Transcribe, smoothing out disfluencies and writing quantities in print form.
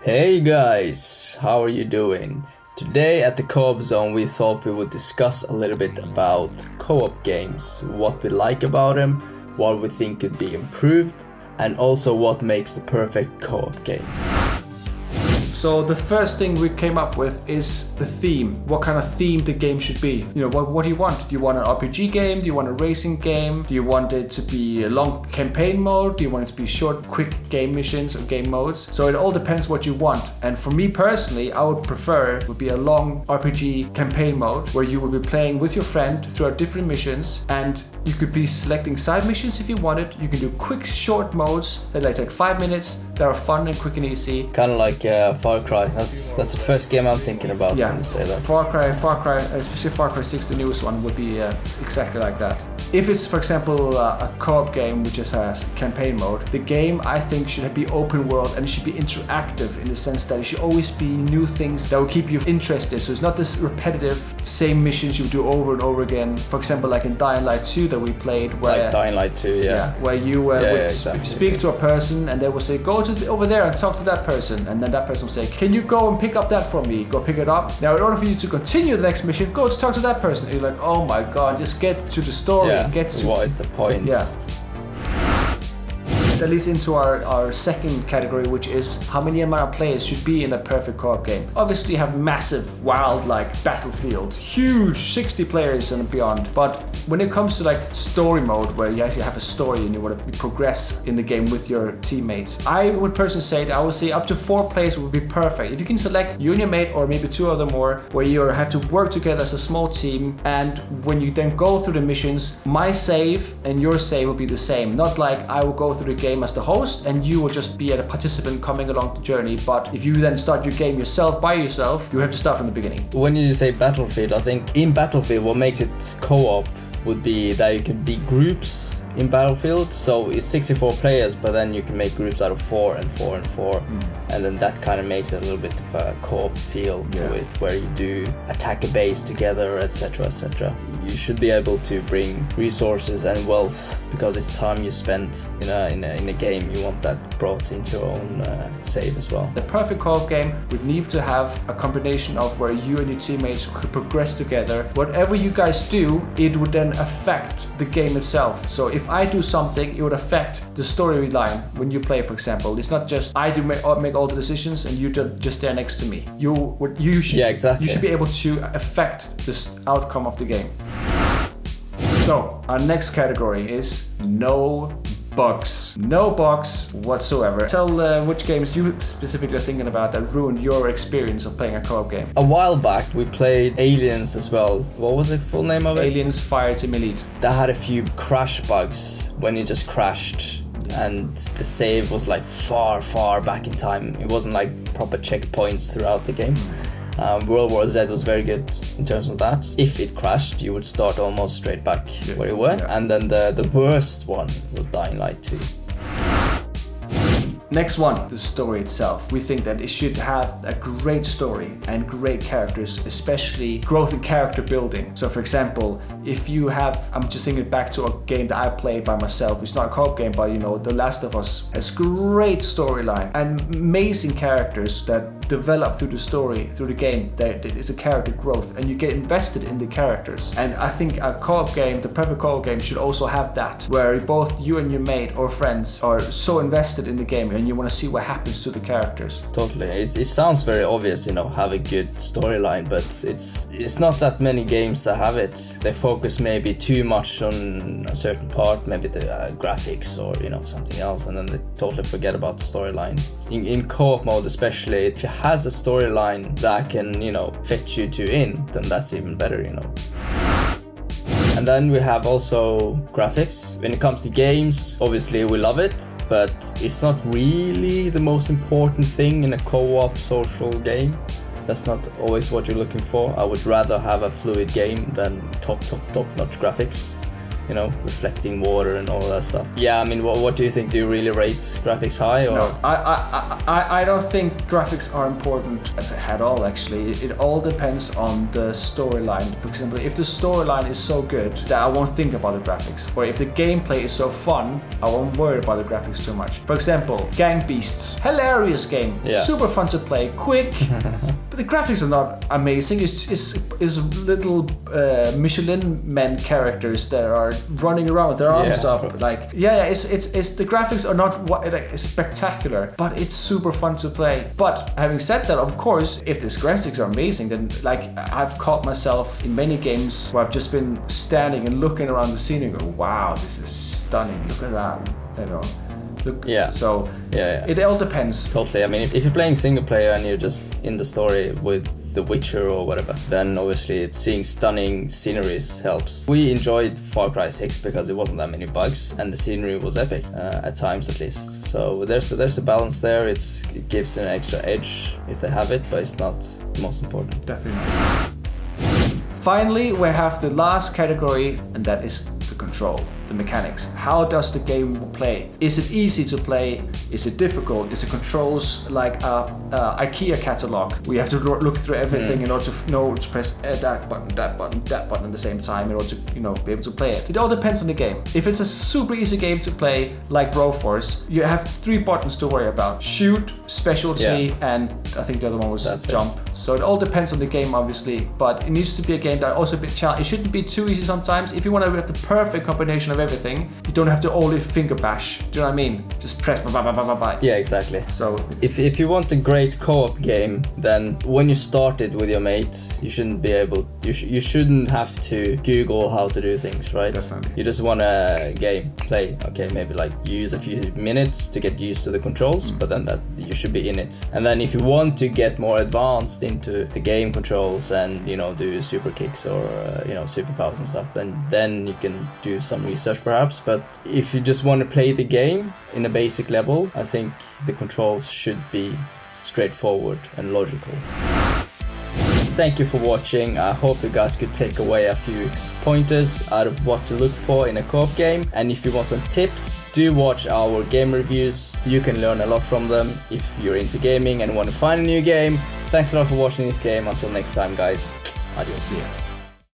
Hey guys, how are you doing? Today at the Co-op Zone we thought we would discuss a little bit about co-op games, what we like about them, what we think could be improved, and also what makes the perfect co-op game. So the first thing we came up with is the theme. What kind of theme the game should be. You know, what do you want? Do you want an RPG game? Do you want a racing game? Do you want it to be a long campaign mode? Do you want it to be short, quick game missions or game modes? So it all depends what you want. And for me personally, I would prefer it would be a long RPG campaign mode where you will be playing with your friend throughout different missions, and you could be selecting side missions if you wanted. You can do quick, short modes that take 5 minutes that are fun and quick and easy. Kind of like Far Cry. That's the first game I'm thinking about when you say that. Far Cry, especially Far Cry 6, the newest one, would be exactly like that. If it's, for example, a co-op game which just has campaign mode, the game I think should be open world and it should be interactive in the sense that it should always be new things that will keep you interested. So it's not this repetitive same missions you do over and over again. For example, like in Dying Light 2 that we played, where like Dying Light 2, where you would speak to a person and they will say, go over there and talk to that person, and then that person will say, can you go and pick up that from me? Go pick it up. Now, in order for you to continue the next mission, go to talk to that person. And you're like, oh my god, just get to the story. Yeah. Get to what is the point? Yeah. That leads into our second category, which is how many amount of players should be in a perfect co-op game. Obviously you have massive, wild, like Battlefield, huge, 60 players and beyond. But when it comes to like story mode, where you actually have a story and you want to progress in the game with your teammates, I would personally say that I would say up to 4 players would be perfect. If you can select you and your mate, or maybe 2 other more, where you have to work together as a small team, and when you then go through the missions, my save and your save will be the same. Not like I will go through the game as the host and you will just be a participant coming along the journey. But if you then start your game yourself by yourself, you have to start from the beginning. When you say Battlefield, I think in Battlefield what makes it co-op would be that you can be groups in Battlefield. So it's 64 players, but then you can make groups out of 4 and 4 and 4. And then that kind of makes it a little bit of a co-op feel to it, where you do attack a base together, etc, etc. You should be able to bring resources and wealth, because it's time you spent in a game. You want that brought into your own save as well. The perfect co-op game would need to have a combination of where you and your teammates could progress together. Whatever you guys do, it would then affect the game itself. So if I do something, it would affect the storyline when you play, for example. It's not just I do make all the decisions and you just there next to me. You should be able to affect the outcome of the game. So our next category is no bugs. No bugs whatsoever. Tell which games you specifically are thinking about that ruined your experience of playing a co-op game. A while back we played Aliens as well. What was the full name of it? Aliens Fire Team Elite. That had a few crash bugs when you just crashed, and the save was like far back in time. It wasn't like proper checkpoints throughout the game. World War Z was very good in terms of that. If it crashed, you would start almost straight back where you were. And then the worst one was Dying Light 2. Next one, the story itself. We think that it should have a great story and great characters, especially growth and character building. So for example, if you have, I'm just thinking back to a game that I played by myself. It's not a co-op game, but The Last of Us has great storyline and amazing characters that develop through the story, through the game. That it's a character growth and you get invested in the characters. And I think a co-op game, the perfect co-op game, should also have that, where both you and your mate or friends are so invested in the game and you want to see what happens to the characters. Totally. It sounds very obvious, have a good storyline, but it's not that many games that have it. They focus maybe too much on a certain part, maybe the graphics or something else, and then they totally forget about the storyline. In co-op mode especially, if it has a storyline that can fetch you then that's even better. And then we have also graphics. When it comes to games, obviously we love it, but it's not really the most important thing in a co-op social game. That's not always what you're looking for. I would rather have a fluid game than top-notch graphics. you know, reflecting water and all that stuff. Yeah, I mean, what do you think? Do you really rate graphics high? Or? No, I don't think graphics are important at all, actually. It all depends on the storyline. For example, if the storyline is so good that I won't think about the graphics, or if the gameplay is so fun, I won't worry about the graphics too much. For example, Gang Beasts, hilarious game, super fun to play, quick, but the graphics are not amazing. It's little Michelin men characters that are running around with their arms up, like it's the graphics are not spectacular, but it's super fun to play. But having said that, of course, if these graphics are amazing, then like I've caught myself in many games where I've just been standing and looking around the scene and go, wow, this is stunning, look at that, you know. Look, so it all depends. Totally. I mean, if you're playing single player and you're just in the story with The Witcher or whatever, then obviously seeing stunning sceneries helps. We enjoyed Far Cry 6 because it wasn't that many bugs and the scenery was epic, at times at least. So there's a balance there. It gives an extra edge if they have it, but it's not the most important. Definitely not. Finally, we have the last category, and that is the control, the mechanics. How does the game play? Is it easy to play? Is it difficult? Is the controls like a IKEA catalog? We have to look through everything in order to know to press that button, that button, that button at the same time in order to, you know, be able to play it. It all depends on the game. If it's a super easy game to play, like Broforce, you have 3 buttons to worry about: shoot, specialty, and I think the other one was jump. So it all depends on the game, obviously, but it needs to be a game that also a bit challenging. It shouldn't be too easy sometimes. If you want to have the perfect combination of everything, you don't have to only finger bash. Do you know what I mean? Just press blah, blah, blah, blah, blah. Yeah, exactly. So if you want a great co-op game, then when you start it with your mate, you shouldn't be able. You shouldn't have to Google how to do things, right? Definitely. You just want a game, play. Okay, maybe like use a few minutes to get used to the controls, but then that you should be in it. And then if you want to get more advanced into the game controls and, you know, do super kicks or you know, superpowers and stuff, then you can do some research perhaps. But if you just want to play the game in a basic level, I think the controls should be straightforward and logical. Thank you for watching. I hope you guys could take away a few pointers out of what to look for in a co-op game. And if you want some tips, do watch our game reviews. You can learn a lot from them if you're into gaming and want to find a new game. Thanks a lot for watching this game. Until next time, guys. Adios. see ya.